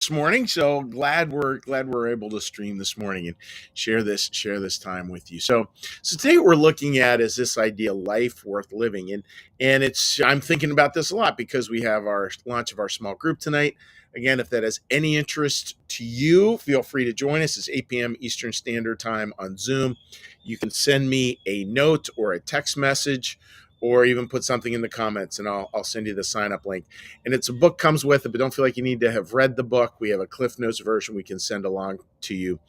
morning. So glad we're able to stream this morning and share this time with you. So today what we're looking at is this idea life worth living, and it's I'm thinking about this a lot because we have our launch of our small group tonight. Again, if that has any interest to you, feel free to join us. It's 8 p.m. Eastern Standard Time on Zoom. You can send me a note or a text message, or even put something in the comments, and I'll send you the sign up link. And it's a book comes with it, but don't feel like you need to have read the book. We have a Cliff Notes version we can send along to you.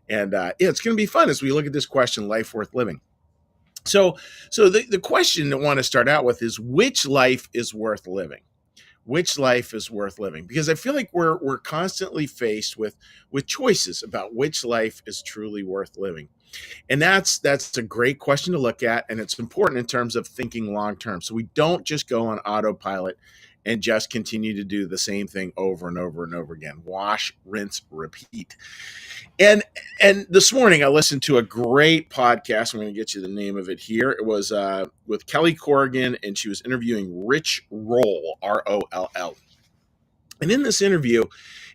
And yeah, it's going to be fun as we look at this question, life worth living. So the question I want to start out with is, which life is worth living? Which life is worth living? Because I feel like we're constantly faced with choices about which life is truly worth living. And that's a great question to look at, and it's important in terms of thinking long term. So we don't just go on autopilot and just continue to do the same thing over and over and over again. Wash, rinse, repeat. And this morning I listened to a great podcast. I'm going to get you the name of it here. It was with Kelly Corrigan, and she was interviewing Rich Roll, Roll. And in this interview,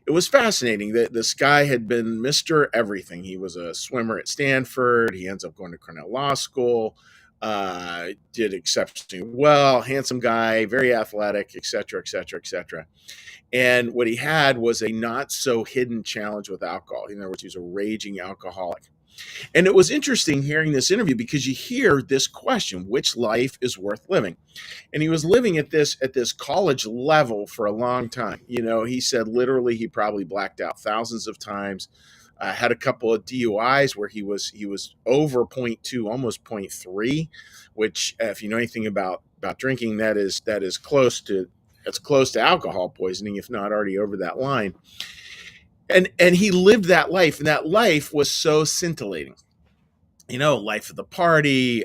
it was fascinating that this guy had been Mr. Everything. He was a swimmer at Stanford. He ends up going to Cornell Law School, did exceptionally well, handsome guy, very athletic, et cetera, et cetera, et cetera. And what he had was a not so hidden challenge with alcohol. In other words, he was a raging alcoholic. And it was interesting hearing this interview because you hear this question, which life is worth living? And he was living at this college level for a long time. He said literally he probably blacked out thousands of times. Had a couple of DUIs where he was over zero point 0.2, almost zero point 0.3, which if you know anything about drinking, that is close to alcohol poisoning, if not already over that line. And he lived that life, and that life was so scintillating. Life of the party,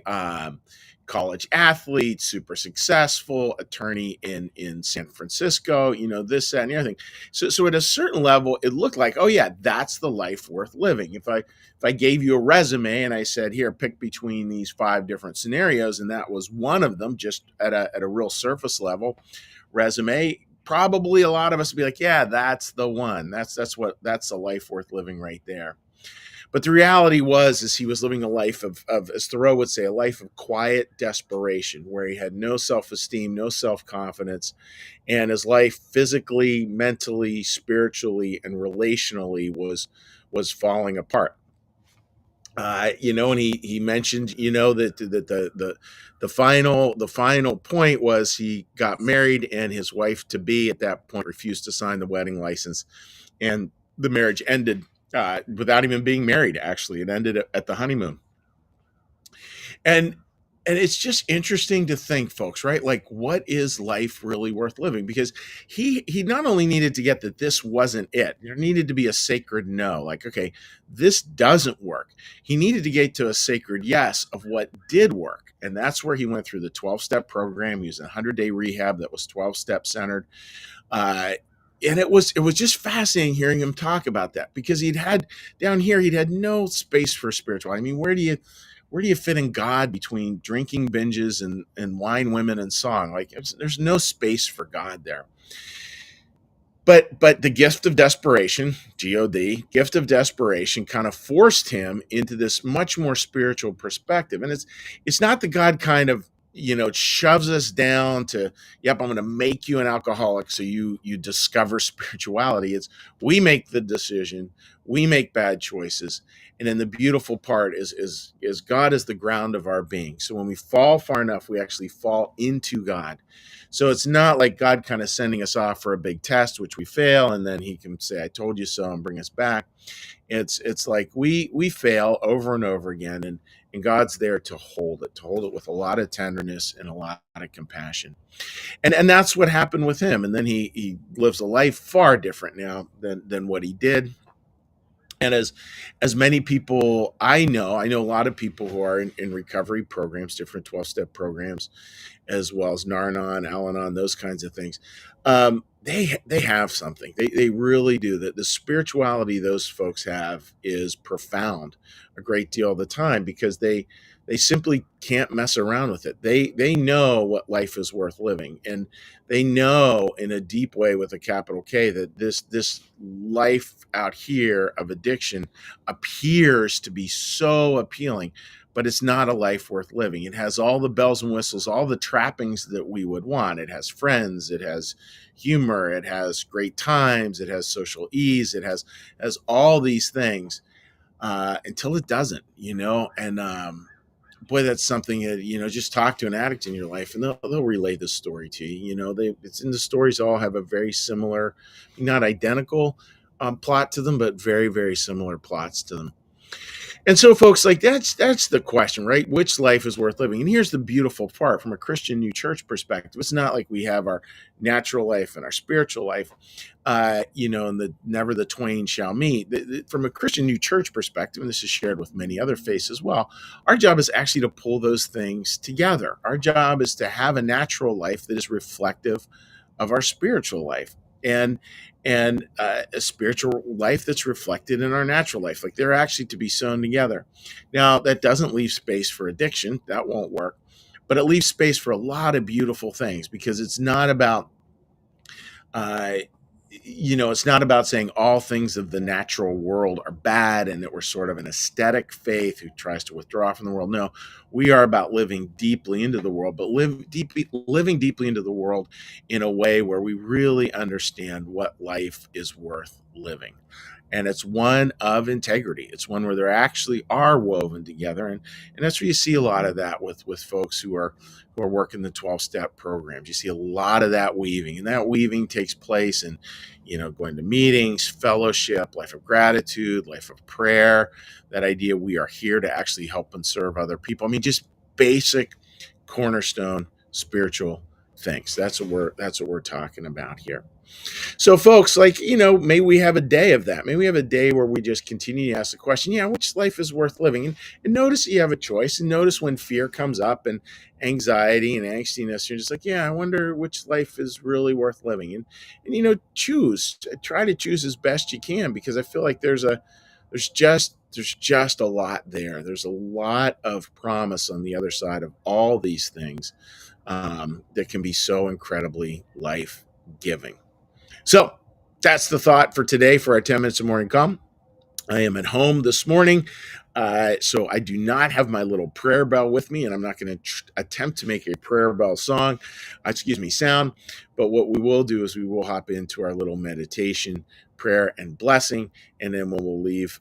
college athlete, super successful, attorney in San Francisco, this, that, and the other thing. So at a certain level, it looked like, oh yeah, that's the life worth living. If I gave you a resume and I said, here, pick between these 5 different scenarios, and that was one of them, just at a real surface level resume, probably a lot of us would be like, yeah, that's the one. That's the life worth living right there. But the reality is he was living a life of, as Thoreau would say, a life of quiet desperation, where he had no self-esteem, no self-confidence, and his life physically, mentally, spiritually, and relationally was falling apart. And he mentioned, that the final point was he got married, and his wife to be at that point refused to sign the wedding license, and the marriage ended without even being married. Actually, it ended at the honeymoon. And it's just interesting to think, folks, right? Like, what is life really worth living? Because he not only needed to get that this wasn't it, there needed to be a sacred no. Like, okay, this doesn't work. He needed to get to a sacred yes of what did work. And that's where he went through the 12-step program. He was in a 100-day rehab that was 12-step centered. And it was just fascinating hearing him talk about that, because he'd had no space for spirituality. I mean, where do you fit in God between drinking binges and wine, women, and song? Like, there's no space for God there. But the gift of desperation, G-O-D, gift of desperation, kind of forced him into this much more spiritual perspective. And it's not the God kind of, shoves us down to, yep, I'm going to make you an alcoholic so you discover spirituality. It's we make the decision, we make bad choices. And then the beautiful part is God is the ground of our being. So when we fall far enough, we actually fall into God. So it's not like God kind of sending us off for a big test, which we fail, and then he can say, I told you so, and bring us back. It's like we fail over and over again, and God's there to hold it with a lot of tenderness and a lot of compassion. And that's what happened with him. And then he lives a life far different now than what he did. And as many people I know a lot of people who are in recovery programs, different 12-step programs, as well as Nar-Anon, Al-Anon, those kinds of things. They have something. They really do. The spirituality those folks have is profound a great deal of the time, because they They simply can't mess around with it. They know what life is worth living, and they know in a deep way with a capital K that this life out here of addiction appears to be so appealing, but it's not a life worth living. It has all the bells and whistles, all the trappings that we would want. It has friends, it has humor, it has great times, it has social ease, it has all these things until it doesn't, and boy, that's something that, just talk to an addict in your life and they'll relay this story to you. It's in the stories all have a very similar, not identical plot to them, but very, very similar plots to them. And so, folks, like that's the question, right? Which life is worth living? And here's the beautiful part from a Christian New Church perspective. It's not like we have our natural life and our spiritual life, and the never the twain shall meet. From a Christian New Church perspective, and this is shared with many other faiths as well, our job is actually to pull those things together. Our job is to have a natural life that is reflective of our spiritual life. And a spiritual life that's reflected in our natural life. Like they're actually to be sewn together. Now, that doesn't leave space for addiction. That won't work. But it leaves space for a lot of beautiful things because it's not about uh, it's not about saying all things of the natural world are bad and that we're sort of an aesthetic faith who tries to withdraw from the world. No, we are about living deeply into the world, but living deeply into the world in a way where we really understand what life is worth living. And it's one of integrity. It's one where there actually are woven together, and that's where you see a lot of that with folks who are working the 12-step programs. You see a lot of that weaving, and that weaving takes place in going to meetings, fellowship, life of gratitude, life of prayer. That idea we are here to actually help and serve other people. I mean, just basic cornerstone spiritual things. That's what we're talking about here. So, folks, may we have a day of that. May we have a day where we just continue to ask the question, which life is worth living? And notice that you have a choice, and notice when fear comes up and anxiety and angstiness, you're just like, I wonder which life is really worth living. And try to choose as best you can, because I feel like there's just a lot there. There's a lot of promise on the other side of all these things that can be so incredibly life giving. So that's the thought for today for our 10 minutes of morning calm. I am at home this morning, so I do not have my little prayer bell with me, and I'm not going to attempt to make a prayer bell sound. But what we will do is we will hop into our little meditation, prayer, and blessing, and then we'll leave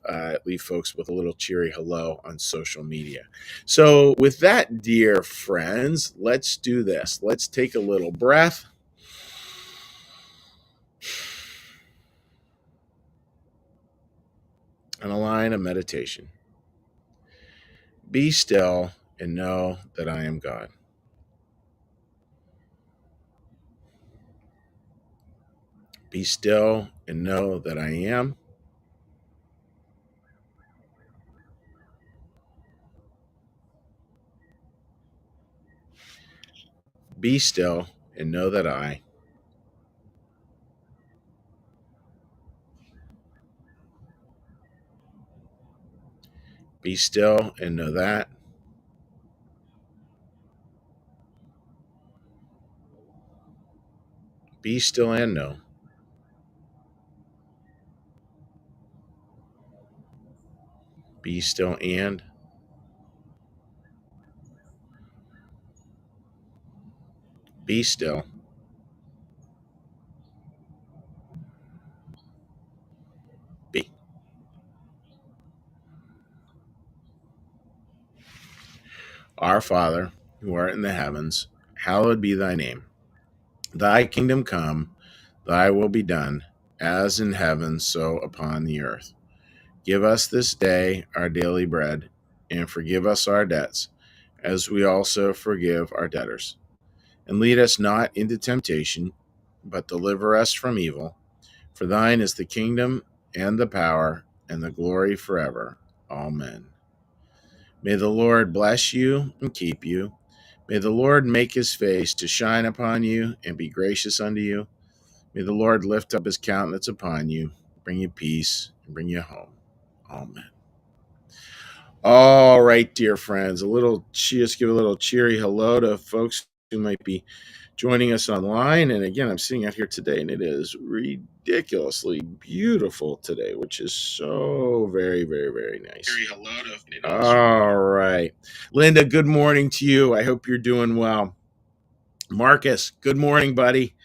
folks with a little cheery hello on social media. So with that, dear friends, let's do this. Let's take a little breath. And a line of meditation. Be still and know that I am God. Be still and know that I am. Be still and know that I. Be still and know that. Be still and know. Be still and. Be still. Be. Our Father, who art in the heavens, hallowed be thy name. Thy kingdom come, thy will be done, as in heaven, so upon the earth. Give us this day our daily bread, and forgive us our debts, as we also forgive our debtors. And lead us not into temptation, but deliver us from evil. For thine is the kingdom, and the power, and the glory forever. Amen. May the Lord bless you and keep you. May the Lord make his face to shine upon you and be gracious unto you. May the Lord lift up his countenance upon you, bring you peace, and bring you home. Amen. All right, dear friends, just give a little cheery hello to folks who might be joining us online. And again, I'm sitting out here today, and it is ridiculously beautiful today, which is so very, very, very nice. All right, Linda, good morning to you. I hope you're doing well. Marcus, good morning, buddy.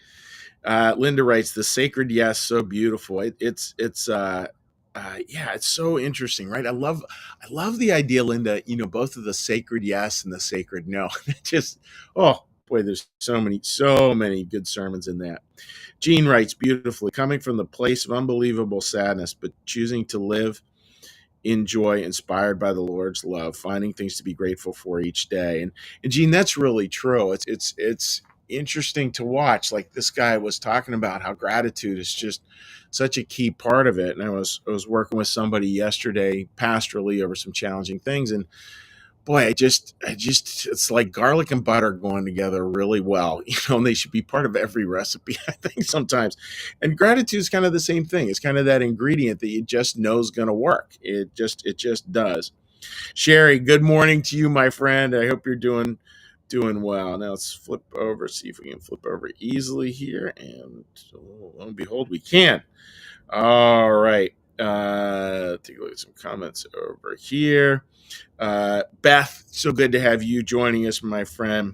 Linda writes, "The sacred yes, so beautiful." Yeah, it's so interesting, right? I love the idea, Linda. Both of the sacred yes and the sacred no. Just, oh boy, there's so many good sermons in that. Jean writes beautifully, coming from the place of unbelievable sadness, but choosing to live in joy, inspired by the Lord's love, finding things to be grateful for each day. And Gene, that's really true. It's interesting to watch. Like this guy was talking about how gratitude is just such a key part of it. And I was working with somebody yesterday pastorally over some challenging things, and boy, it's like garlic and butter going together really well, and they should be part of every recipe, I think sometimes. And gratitude is kind of the same thing. It's kind of that ingredient that you just know is going to work. It just does. Sherry, good morning to you, my friend. I hope you're doing well. Now let's flip over, see if we can flip over easily here. And lo and behold, we can. All right. Take a look at some comments over here. Beth, so good to have you joining us, my friend.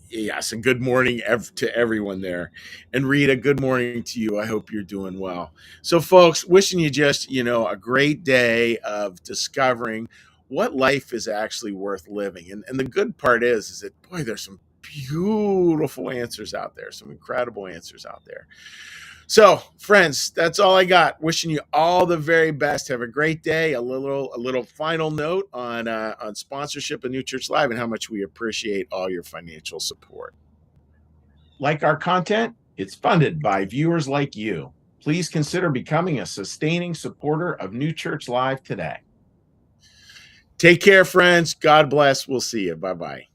Yes, and good morning to everyone there. And Rita, good morning to you. I hope you're doing well. So, folks, wishing you just, a great day of discovering what life is actually worth living. And the good part is that, boy, there's some beautiful answers out there, some incredible answers out there. So, friends, that's all I got. Wishing you all the very best. Have a great day. A little final note on sponsorship of New Church Live and how much we appreciate all your financial support. Like our content, it's funded by viewers like you. Please consider becoming a sustaining supporter of New Church Live today. Take care, friends. God bless. We'll see you. Bye-bye.